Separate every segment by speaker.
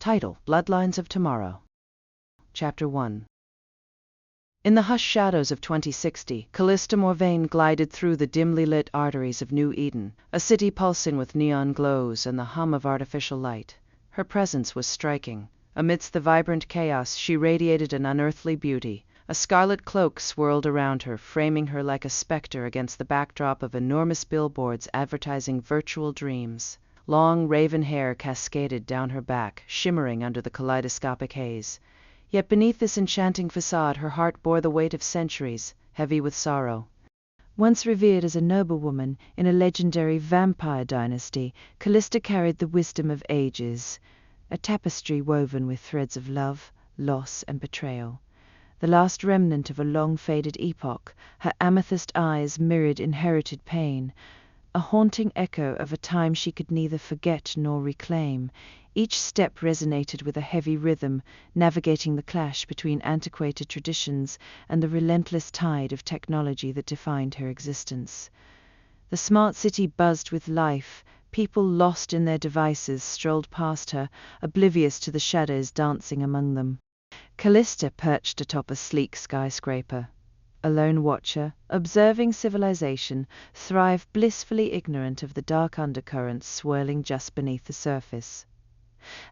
Speaker 1: Title: Bloodlines of Tomorrow. Chapter 1. In the hushed shadows of 2060, Calista Morvayne glided through the dimly lit arteries of New Eden, a city pulsing with neon glows and the hum of artificial light. Her presence was striking. Amidst the vibrant chaos, she radiated an unearthly beauty. A scarlet cloak swirled around her, framing her like a specter against the backdrop of enormous billboards advertising virtual dreams. Long raven hair cascaded down her back, shimmering under the kaleidoscopic haze. Yet beneath this enchanting facade, her heart bore the weight of centuries, heavy with sorrow. Once revered as a noblewoman in a legendary vampire dynasty, Calista carried the wisdom of ages, a tapestry woven with threads of love, loss, and betrayal. The last remnant of a long-faded epoch, her amethyst eyes mirrored inherited pain, a haunting echo of a time she could neither forget nor reclaim. Each step resonated with a heavy rhythm, navigating the clash between antiquated traditions and the relentless tide of technology that defined her existence. The smart city buzzed with life. People lost in their devices strolled past her, oblivious to the shadows dancing among them. Calista perched atop a sleek skyscraper. A lone watcher, observing civilization, thrived blissfully ignorant of the dark undercurrents swirling just beneath the surface.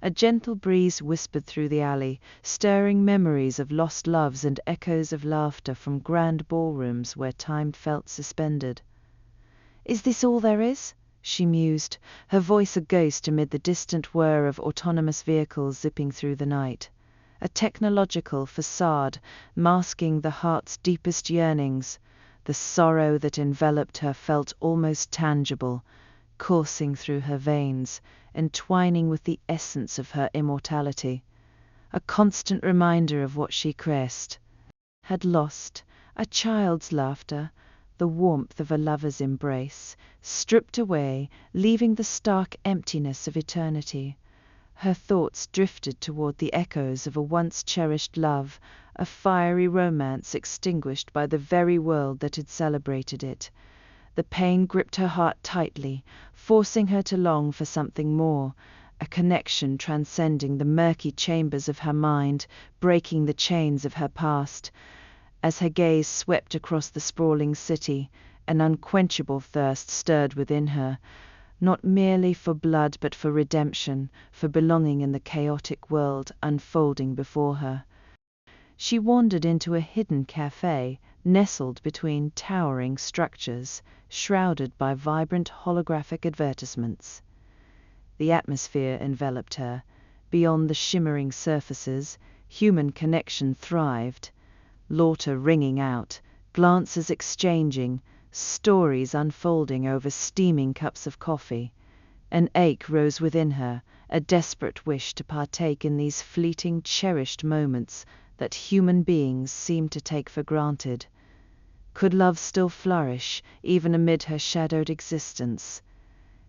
Speaker 1: A gentle breeze whispered through the alley, stirring memories of lost loves and echoes of laughter from grand ballrooms where time felt suspended. "Is this all there is?" she mused, her voice a ghost amid the distant whir of autonomous vehicles zipping through the night. A technological facade masking the heart's deepest yearnings. The sorrow that enveloped her felt almost tangible, coursing through her veins, entwining with the essence of her immortality. A constant reminder of what she had lost, a child's laughter, the warmth of a lover's embrace, stripped away, leaving the stark emptiness of eternity. Her thoughts drifted toward the echoes of a once-cherished love, a fiery romance extinguished by the very world that had celebrated it. The pain gripped her heart tightly, forcing her to long for something more, a connection transcending the murky chambers of her mind, breaking the chains of her past. As her gaze swept across the sprawling city, an unquenchable thirst stirred within her, not merely for blood but for redemption, for belonging in the chaotic world unfolding before her. She wandered into a hidden café, nestled between towering structures, shrouded by vibrant holographic advertisements. The atmosphere enveloped her. Beyond the shimmering surfaces, human connection thrived. Laughter ringing out, glances exchanging, stories unfolding over steaming cups of coffee. An ache rose within her, a desperate wish to partake in these fleeting, cherished moments that human beings seemed to take for granted. Could love still flourish, even amid her shadowed existence?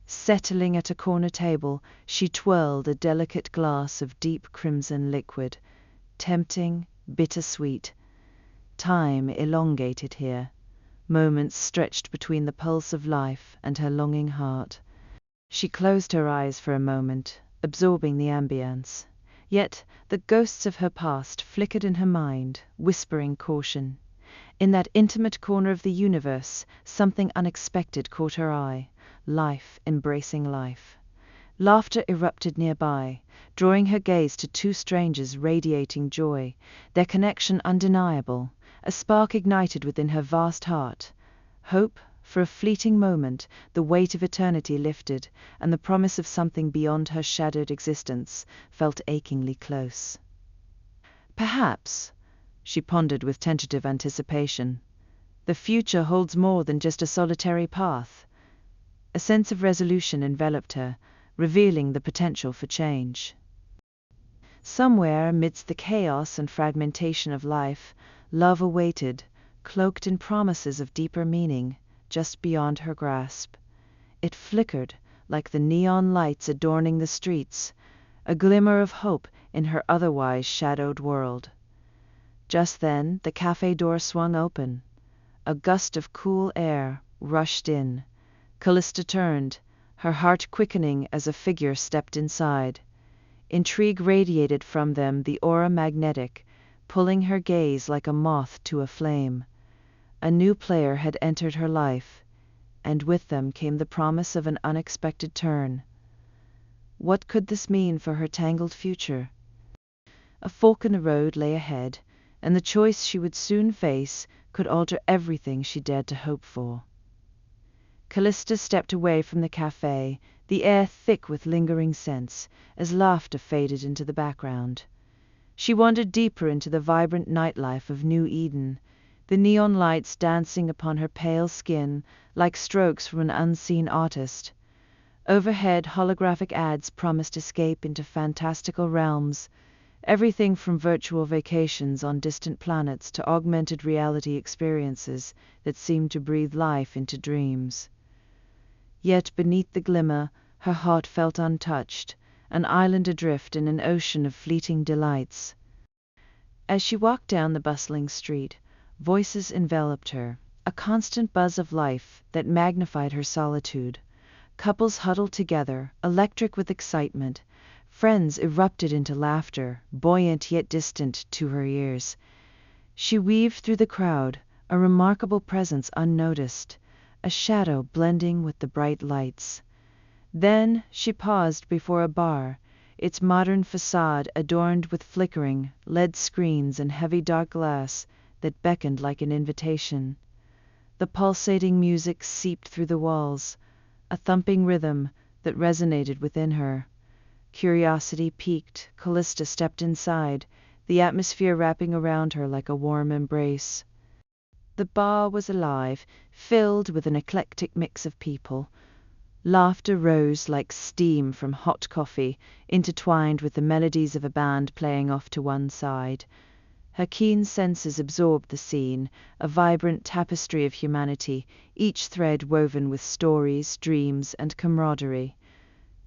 Speaker 1: Settling at a corner table, she twirled a delicate glass of deep crimson liquid, tempting, bittersweet. Time elongated here. Moments stretched between the pulse of life and her longing heart. She closed her eyes for a moment, absorbing the ambience. Yet the ghosts of her past flickered in her mind, whispering caution. In that intimate corner of the universe, something unexpected caught her eye, life embracing life. Laughter erupted nearby, drawing her gaze to two strangers radiating joy, their connection undeniable. A spark ignited within her vast heart. Hope, for a fleeting moment, the weight of eternity lifted, and the promise of something beyond her shadowed existence felt achingly close. Perhaps, she pondered with tentative anticipation, the future holds more than just a solitary path. A sense of resolution enveloped her, revealing the potential for change. Somewhere amidst the chaos and fragmentation of life, love awaited, cloaked in promises of deeper meaning, just beyond her grasp. It flickered like the neon lights adorning the streets, a glimmer of hope in her otherwise shadowed world. Just then the cafe door swung open. A gust of cool air rushed in. Calista turned, her heart quickening as a figure stepped inside. Intrigue radiated from them, the aura magnetic, pulling her gaze like a moth to a flame. A new player had entered her life, and with them came the promise of an unexpected turn. What could this mean for her tangled future? A fork in the road lay ahead, and the choice she would soon face could alter everything she dared to hope for. Calista stepped away from the café, the air thick with lingering scents, as laughter faded into the background. She wandered deeper into the vibrant nightlife of New Eden, the neon lights dancing upon her pale skin like strokes from an unseen artist. Overhead, holographic ads promised escape into fantastical realms, everything from virtual vacations on distant planets to augmented reality experiences that seemed to breathe life into dreams. Yet beneath the glimmer, her heart felt untouched, an island adrift in an ocean of fleeting delights. As she walked down the bustling street, voices enveloped her, a constant buzz of life that magnified her solitude. Couples huddled together, electric with excitement. Friends erupted into laughter, buoyant yet distant to her ears. She weaved through the crowd, a remarkable presence unnoticed, a shadow blending with the bright lights. Then she paused before a bar, its modern facade adorned with flickering lead screens and heavy dark glass that beckoned like an invitation. The pulsating music seeped through the walls, a thumping rhythm that resonated within her. Curiosity piqued, Calista stepped inside, the atmosphere wrapping around her like a warm embrace. The bar was alive, filled with an eclectic mix of people. Laughter rose like steam from hot coffee, intertwined with the melodies of a band playing off to one side. Her keen senses absorbed the scene, a vibrant tapestry of humanity, each thread woven with stories, dreams, and camaraderie.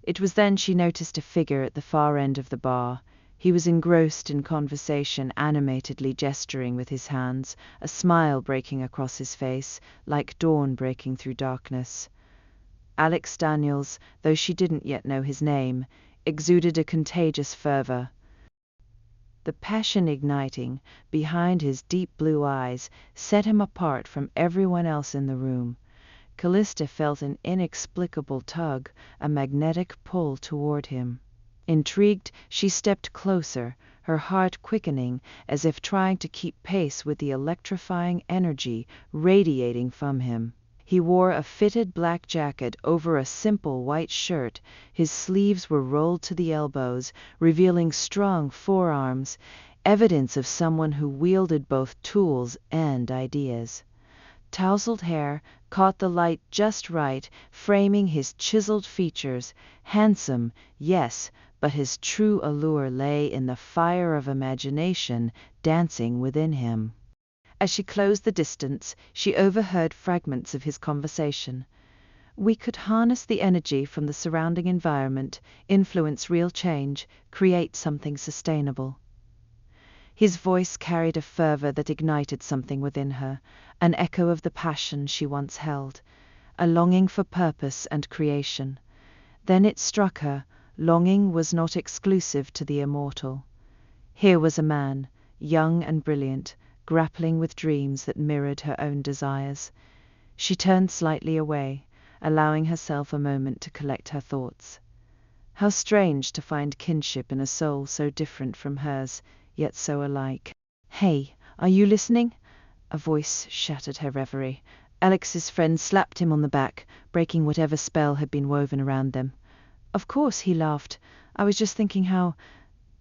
Speaker 1: It was then she noticed a figure at the far end of the bar. He was engrossed in conversation, animatedly gesturing with his hands, a smile breaking across his face, like dawn breaking through darkness. Alex Daniels, though she didn't yet know his name, exuded a contagious fervor. The passion igniting behind his deep blue eyes set him apart from everyone else in the room. Calista felt an inexplicable tug, a magnetic pull toward him. Intrigued, she stepped closer, her heart quickening as if trying to keep pace with the electrifying energy radiating from him. He wore a fitted black jacket over a simple white shirt. His sleeves were rolled to the elbows, revealing strong forearms, evidence of someone who wielded both tools and ideas. Tousled hair caught the light just right, framing his chiseled features. Handsome, yes, but his true allure lay in the fire of imagination dancing within him. As she closed the distance, she overheard fragments of his conversation. We could harness the energy from the surrounding environment, influence real change, create something sustainable. His voice carried a fervor that ignited something within her, an echo of the passion she once held, a longing for purpose and creation. Then it struck her, longing was not exclusive to the immortal. Here was a man, young and brilliant, grappling with dreams that mirrored her own desires. She turned slightly away, allowing herself a moment to collect her thoughts. How strange to find kinship in a soul so different from hers, yet so alike. "Hey, are you listening?" A voice shattered her reverie. Alex's friend slapped him on the back, breaking whatever spell had been woven around them. "Of course," he laughed. "I was just thinking how—"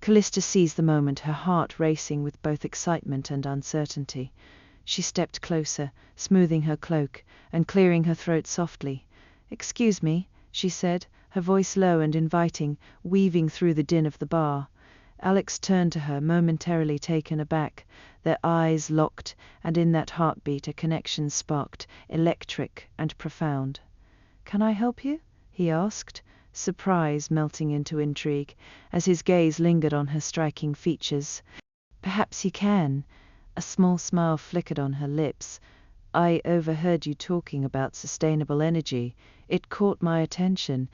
Speaker 1: Calista seized the moment, her heart racing with both excitement and uncertainty. She stepped closer, smoothing her cloak, and clearing her throat softly. "Excuse me," she said, her voice low and inviting, weaving through the din of the bar. Alex turned to her, momentarily taken aback. Their eyes locked, and in that heartbeat a connection sparked, electric and profound. "Can I help you?" he asked, surprise melting into intrigue, as his gaze lingered on her striking features. "Perhaps you can." A small smile flickered on her lips. "I overheard you talking about sustainable energy. It caught my attention.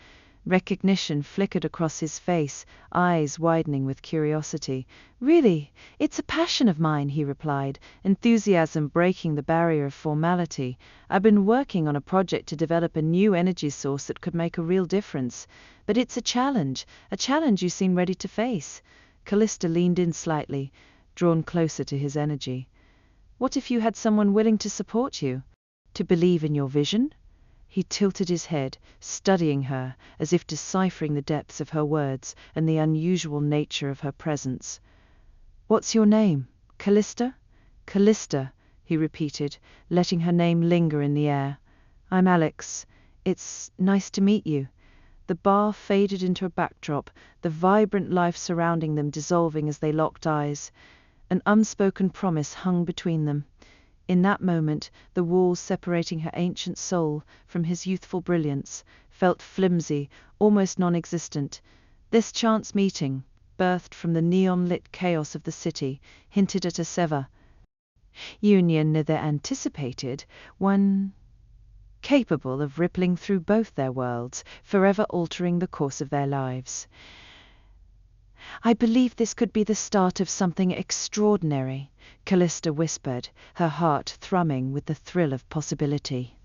Speaker 1: Recognition flickered across his face, eyes widening with curiosity. "Really, it's a passion of mine," he replied, enthusiasm breaking the barrier of formality. "I've been working on a project to develop a new energy source that could make a real difference. But it's a challenge you seem ready to face." Calista leaned in slightly, drawn closer to his energy. "What if you had someone willing to support you? To believe in your vision?" He tilted his head, studying her, as if deciphering the depths of her words and the unusual nature of her presence. "What's your name? Calista?" "Calista," he repeated, letting her name linger in the air. "I'm Alex. It's nice to meet you." The bar faded into a backdrop, the vibrant life surrounding them dissolving as they locked eyes. An unspoken promise hung between them. In that moment, the walls separating her ancient soul from his youthful brilliance felt flimsy, almost non-existent. This chance meeting, birthed from the neon-lit chaos of the city, hinted at a union neither anticipated, one capable of rippling through both their worlds, forever altering the course of their lives. "I believe this could be the start of something extraordinary," Calista whispered, her heart thrumming with the thrill of possibility.